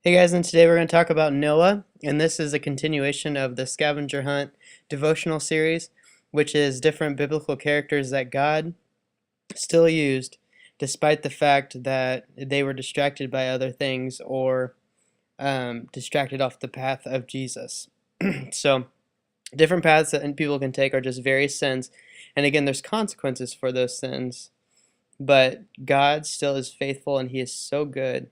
Hey guys, and today we're going to talk about Noah, and this is a continuation of the scavenger hunt devotional series, which is different biblical characters that God still used despite the fact that they were distracted by other things or distracted off the path of Jesus. So, different paths that people can take are just various sins, and again, there's consequences for those sins, but God still is faithful and He is so good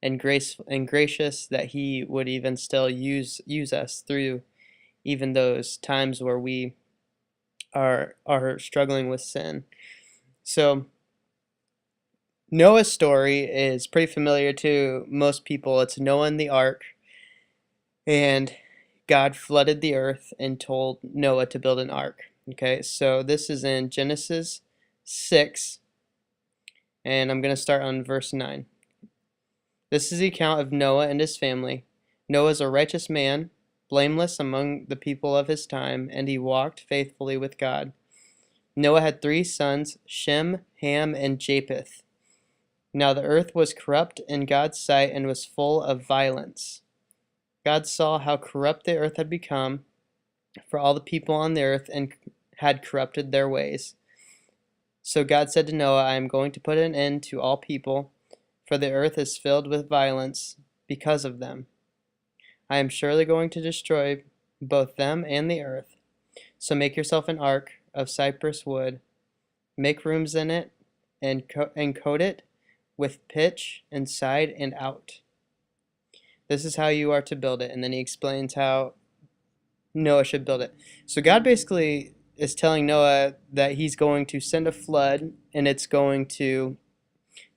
and gracious that He would even still use us through even those times where we are struggling with sin. So Noah's story is pretty familiar to most people. It's Noah and the ark, and God flooded the earth and told Noah to build an ark. Okay, so this is in Genesis 6, and I'm going to start on verse 9. This is the account of Noah and his family. Noah is a righteous man, blameless among the people of his time, and he walked faithfully with God. Noah had 3 sons, Shem, Ham, and Japheth. Now the earth was corrupt in God's sight and was full of violence. God saw how corrupt the earth had become, for all the people on the earth and had corrupted their ways. So God said to Noah, I am going to put an end to all people, for the earth is filled with violence because of them. I am surely going to destroy both them and the earth. So make yourself an ark of cypress wood, make rooms in it, and coat it with pitch inside and out. This is how you are to build it. And then he explains how Noah should build it. So God basically is telling Noah that he's going to send a flood and it's going to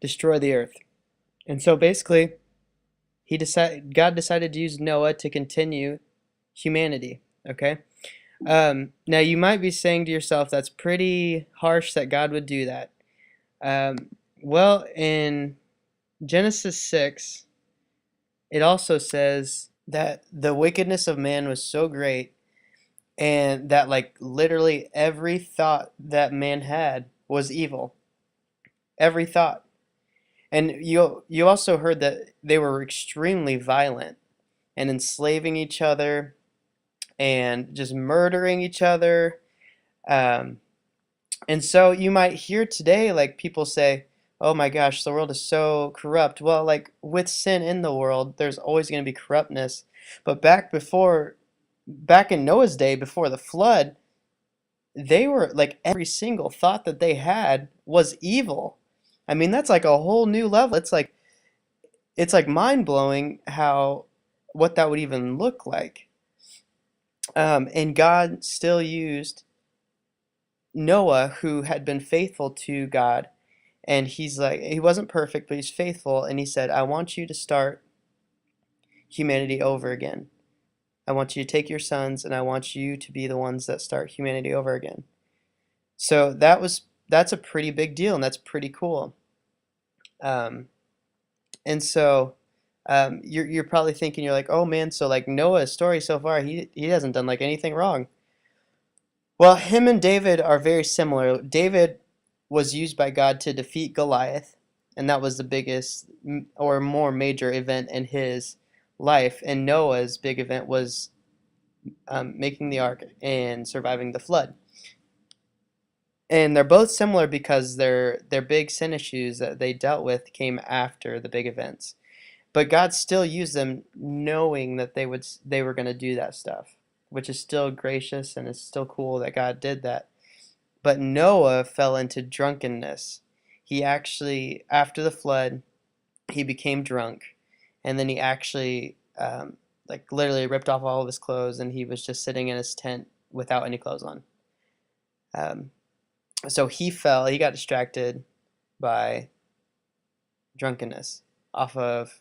destroy the earth. And so basically, God decided to use Noah to continue humanity. Okay. Now you might be saying to yourself, that's pretty harsh that God would do that. Well, in Genesis 6, it also says that the wickedness of man was so great, and that like literally every thought that man had was evil. Every thought. And you also heard that they were extremely violent and enslaving each other and just murdering each other. Um, and so you might hear today, like people say, oh my gosh, the world is so corrupt. Well, like with sin in the world, there's always going to be corruptness. But back in Noah's day, before the flood, they were like every single thought that they had was evil. I mean, that's like a whole new level. It's like mind blowing how what that would even look like. And God still used Noah, who had been faithful to God, and he wasn't perfect, but he's faithful, and he said, I want you to start humanity over again. I want you to take your sons, and I want you to be the ones that start humanity over again. So that's a pretty big deal, and that's pretty cool. Um, and so you're probably thinking, you're like, oh man, so like Noah's story so far, he hasn't done like anything wrong. Well, him and David are very similar. David was used by God to defeat Goliath, and that was the biggest or more major event in his life. And Noah's big event was making the ark and surviving the flood. And they're both similar because their big sin issues that they dealt with came after the big events. But God still used them knowing that they were going to do that stuff, which is still gracious and it's still cool that God did that. But Noah fell into drunkenness. He actually, after the flood, he became drunk, and then he actually, like literally ripped off all of his clothes, and he was just sitting in his tent without any clothes on. Um, so he fell. He got distracted by drunkenness off of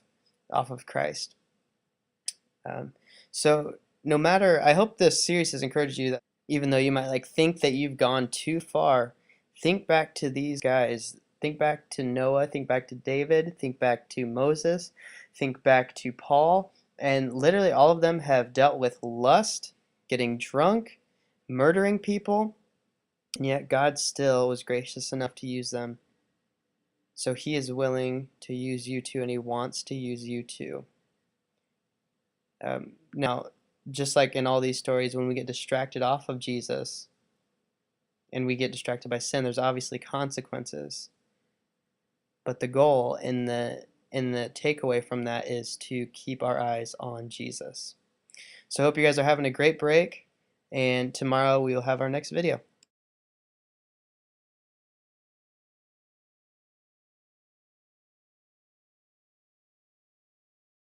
Christ. Um, so no matter, I hope this series has encouraged you that even though you might like think that you've gone too far, think back to these guys. Think back to Noah, think back to David, think back to Moses, think back to Paul, and literally all of them have dealt with lust, getting drunk, murdering people, and yet God still was gracious enough to use them. So he is willing to use you too, and he wants to use you too. Now, just like in all these stories, when we get distracted off of Jesus and we get distracted by sin, there's obviously consequences. But the goal in the takeaway from that is to keep our eyes on Jesus. So I hope you guys are having a great break, and tomorrow we will have our next video.